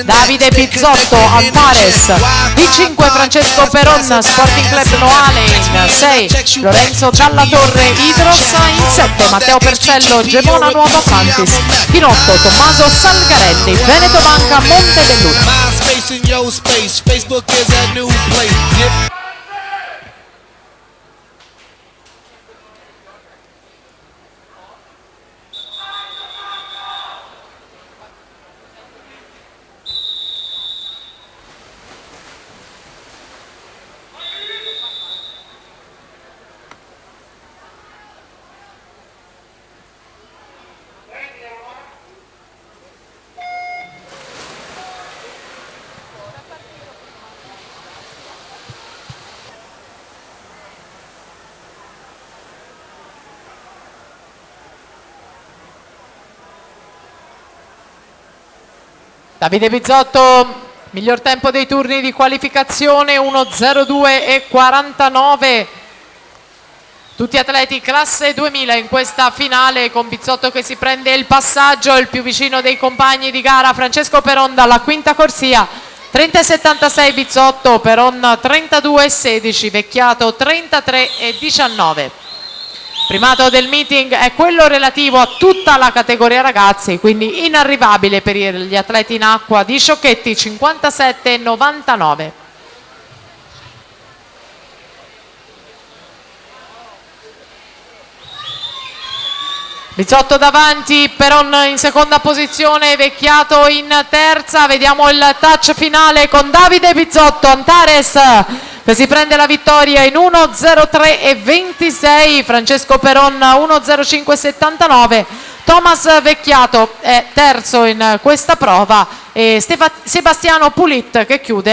Davide Pizzotto, Antares. D5 Francesco Peron, Sporting Club Noale. In 6 Lorenzo Dalla Torre, Idros. In 7 Matteo Percello, Gemona Nuovo Atlantis. In 8 Tommaso Salgarelli, Veneto Banca Montebelluna. Davide Pizzotto, miglior tempo dei turni di qualificazione 1:02:49. Tutti atleti classe 2000 in questa finale, con Pizzotto che si prende il passaggio, il più vicino dei compagni di gara Francesco Peron dalla quinta corsia, 30,76 Pizzotto, Peron 32,16, Vecchiato 33,19. Primato del meeting è quello relativo a tutta la categoria ragazzi, quindi inarrivabile per gli atleti in acqua di Sciocchetti, 57,99. Pizzotto davanti, Peron in seconda posizione, Vecchiato in terza. Vediamo il touch finale con Davide Pizzotto, Antares che si prende la vittoria in 1:03:26, Francesco Peron 1:05:79, Thomas Vecchiato è terzo in questa prova e Sebastiano Pulit che chiude